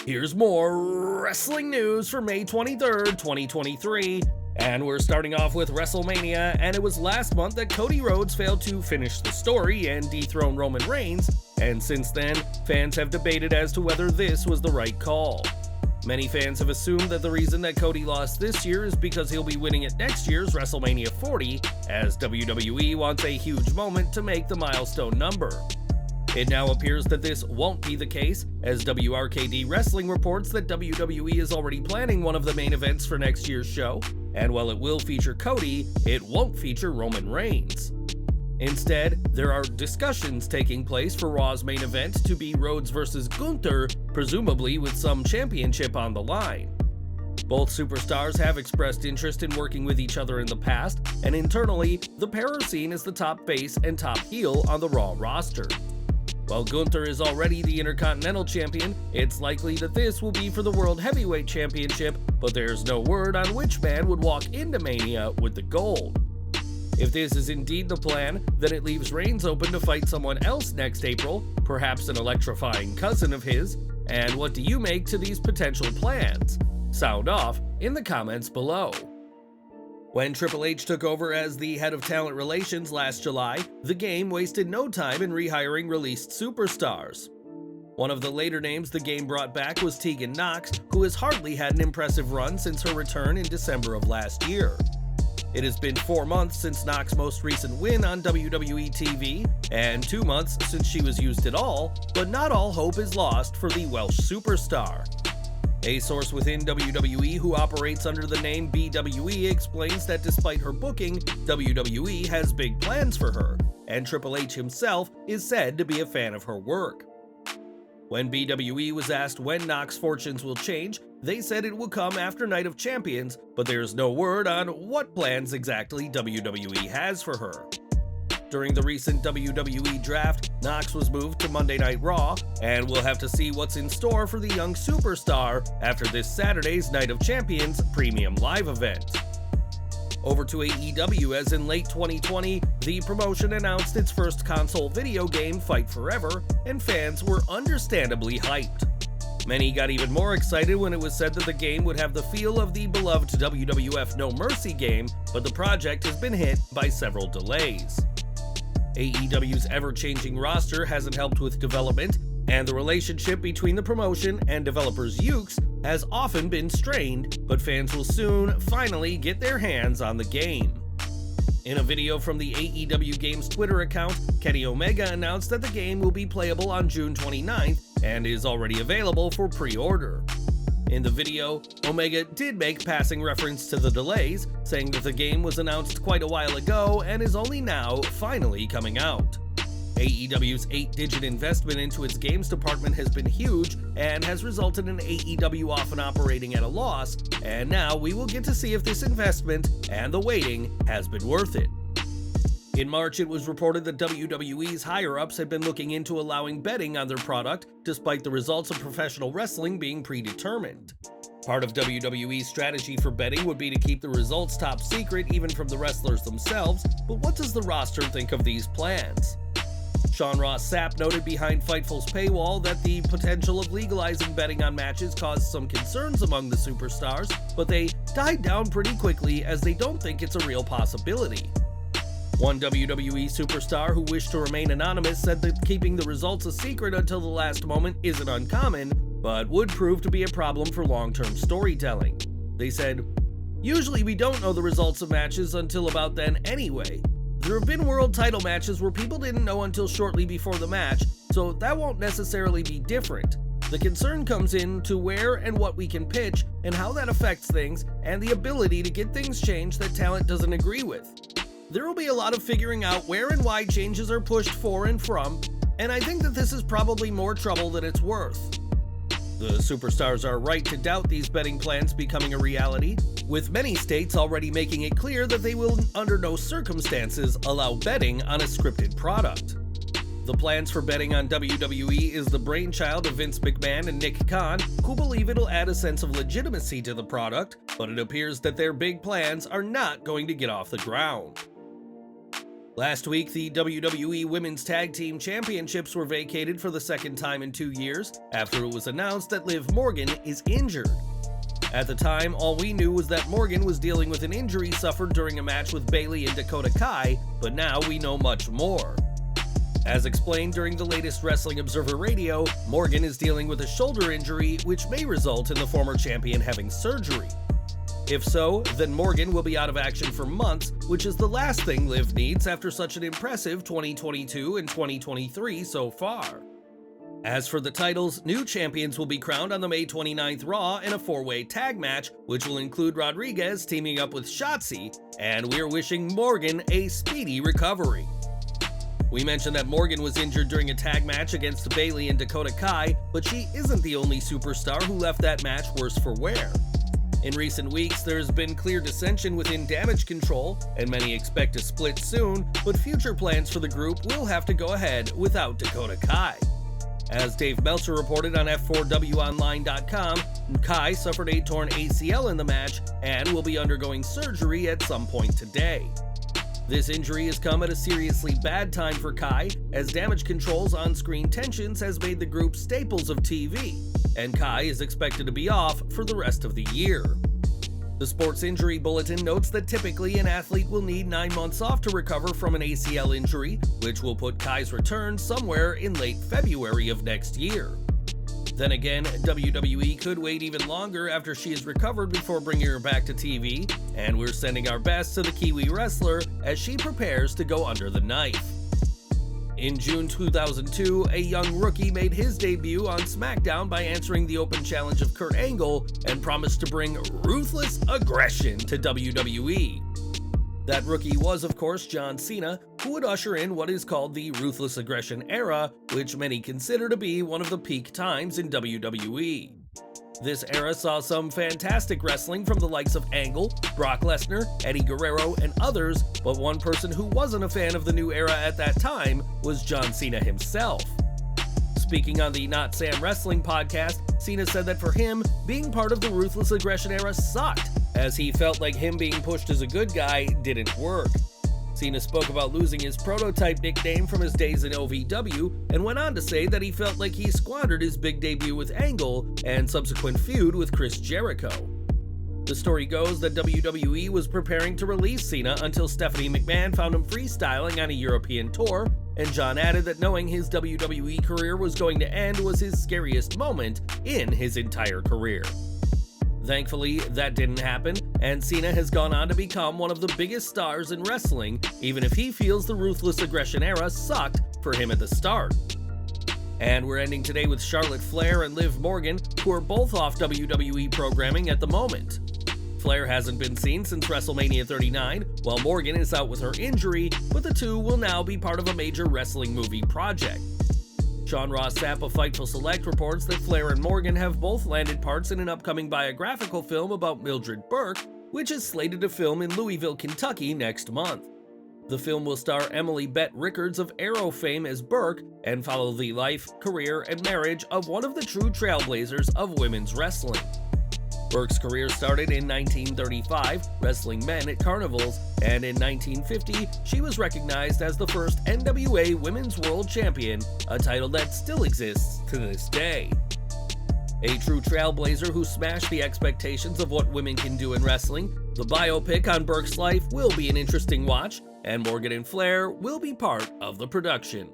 Here's more wrestling news for May 23rd, 2023. And we're starting off with WrestleMania, and it was last month that Cody Rhodes failed to finish the story and dethrone Roman Reigns, and since then, fans have debated as to whether this was the right call. Many fans have assumed that the reason that Cody lost this year is because he'll be winning at next year's WrestleMania 40, as WWE wants a huge moment to make the milestone number. It now appears that this won't be the case, as WRKD Wrestling reports that WWE is already planning one of the main events for next year's show, and while it will feature Cody, it won't feature Roman Reigns. Instead, there are discussions taking place for Raw's main event to be Rhodes vs. Gunther, presumably with some championship on the line. Both superstars have expressed interest in working with each other in the past, and internally, the pair are seen as the top face and top heel on the Raw roster. While Gunther is already the Intercontinental Champion, it's likely that this will be for the World Heavyweight Championship, but there's no word on which man would walk into Mania with the gold. If this is indeed the plan, then it leaves Reigns open to fight someone else next April, perhaps an electrifying cousin of his. And what do you make to these potential plans? Sound off in the comments below. When Triple H took over as the head of talent relations last July, the game wasted no time in rehiring released superstars. One of the later names the game brought back was Tegan Nox, who has hardly had an impressive run since her return in December of last year. It has been 4 months since Nox's most recent win on WWE TV, and 2 months since she was used at all, but not all hope is lost for the Welsh superstar. A source within WWE who operates under the name BWE explains that despite her booking, WWE has big plans for her, and Triple H himself is said to be a fan of her work. When BWE was asked when Nox's fortunes will change, they said it will come after Night of Champions, but there's no word on what plans exactly WWE has for her. During the recent WWE draft, Nox was moved to Monday Night Raw, and we'll have to see what's in store for the young superstar after this Saturday's Night of Champions premium live event. Over to AEW, as in late 2020, the promotion announced its first console video game, Fight Forever, and fans were understandably hyped. Many got even more excited when it was said that the game would have the feel of the beloved WWF No Mercy game, but the project has been hit by several delays. AEW's ever-changing roster hasn't helped with development, and the relationship between the promotion and developers Ukes has often been strained, but fans will soon finally get their hands on the game. In a video from the AEW Games Twitter account, Kenny Omega announced that the game will be playable on June 29th and is already available for pre-order. In the video, Omega did make passing reference to the delays, saying that the game was announced quite a while ago and is only now finally coming out. AEW's 8-digit investment into its games department has been huge and has resulted in AEW often operating at a loss, and now we will get to see if this investment and the waiting has been worth it. In March, it was reported that WWE's higher-ups had been looking into allowing betting on their product, despite the results of professional wrestling being predetermined. Part of WWE's strategy for betting would be to keep the results top secret even from the wrestlers themselves, but what does the roster think of these plans? Sean Ross Sapp noted behind Fightful's paywall that the potential of legalizing betting on matches caused some concerns among the superstars, but they died down pretty quickly as they don't think it's a real possibility. One WWE superstar who wished to remain anonymous said that keeping the results a secret until the last moment isn't uncommon, but would prove to be a problem for long-term storytelling. They said, "Usually we don't know the results of matches until about then anyway. There have been world title matches where people didn't know until shortly before the match, so that won't necessarily be different. The concern comes in to where and what we can pitch and how that affects things and the ability to get things changed that talent doesn't agree with. There will be a lot of figuring out where and why changes are pushed for and from, and I think that this is probably more trouble than it's worth." The superstars are right to doubt these betting plans becoming a reality, with many states already making it clear that they will under no circumstances allow betting on a scripted product. The plans for betting on WWE is the brainchild of Vince McMahon and Nick Khan, who believe it'll add a sense of legitimacy to the product, but it appears that their big plans are not going to get off the ground. Last week, the WWE Women's Tag Team Championships were vacated for the second time in 2 years after it was announced that Liv Morgan is injured. At the time, all we knew was that Morgan was dealing with an injury suffered during a match with Bayley and Dakota Kai, but now we know much more. As explained during the latest Wrestling Observer Radio, Morgan is dealing with a shoulder injury which may result in the former champion having surgery. If so, then Morgan will be out of action for months, which is the last thing Liv needs after such an impressive 2022 and 2023 so far. As for the titles, new champions will be crowned on the May 29th Raw in a 4-way tag match, which will include Rodriguez teaming up with Shotzi, and we're wishing Morgan a speedy recovery. We mentioned that Morgan was injured during a tag match against Bayley and Dakota Kai, but she isn't the only superstar who left that match worse for wear. In recent weeks, there's been clear dissension within Damage Control, and many expect a split soon, but future plans for the group will have to go ahead without Dakota Kai. As Dave Meltzer reported on F4WOnline.com, Kai suffered a torn ACL in the match and will be undergoing surgery at some point today. This injury has come at a seriously bad time for Kai, as Damage Control's on-screen tensions has made the group staples of TV, and Kai is expected to be off for the rest of the year. The Sports Injury Bulletin notes that typically an athlete will need 9 months off to recover from an ACL injury, which will put Kai's return somewhere in late February of next year. Then again, WWE could wait even longer after she is recovered before bringing her back to TV, and we're sending our best to the Kiwi wrestler as she prepares to go under the knife. In June 2002, a young rookie made his debut on Smackdown by answering the open challenge of Kurt Angle and promised to bring ruthless aggression to WWE. That rookie was, of course, John Cena, who would usher in what is called the Ruthless Aggression era, which many consider to be one of the peak times in WWE. This era saw some fantastic wrestling from the likes of Angle, Brock Lesnar, Eddie Guerrero, and others, but one person who wasn't a fan of the new era at that time was John Cena himself. Speaking on the Not Sam Wrestling podcast, Cena said that for him, being part of the Ruthless Aggression era sucked, as he felt like him being pushed as a good guy didn't work. Cena spoke about losing his prototype nickname from his days in OVW and went on to say that he felt like he squandered his big debut with Angle and subsequent feud with Chris Jericho. The story goes that WWE was preparing to release Cena until Stephanie McMahon found him freestyling on a European tour, and John added that knowing his WWE career was going to end was his scariest moment in his entire career. Thankfully, that didn't happen, and Cena has gone on to become one of the biggest stars in wrestling, even if he feels the Ruthless Aggression era sucked for him at the start. And we're ending today with Charlotte Flair and Liv Morgan, who are both off WWE programming at the moment. Flair hasn't been seen since WrestleMania 39, while Morgan is out with her injury, but the two will now be part of a major wrestling movie project. Sean Ross Sapp of Fightful Select reports that Flair and Morgan have both landed parts in an upcoming biographical film about Mildred Burke, which is slated to film in Louisville, Kentucky next month. The film will star Emily Bett Rickards of Arrow fame as Burke and follow the life, career, and marriage of one of the true trailblazers of women's wrestling. Burke's career started in 1935, wrestling men at carnivals, and in 1950, she was recognized as the first NWA Women's World Champion, a title that still exists to this day. A true trailblazer who smashed the expectations of what women can do in wrestling, the biopic on Burke's life will be an interesting watch, and Morgan and Flair will be part of the production.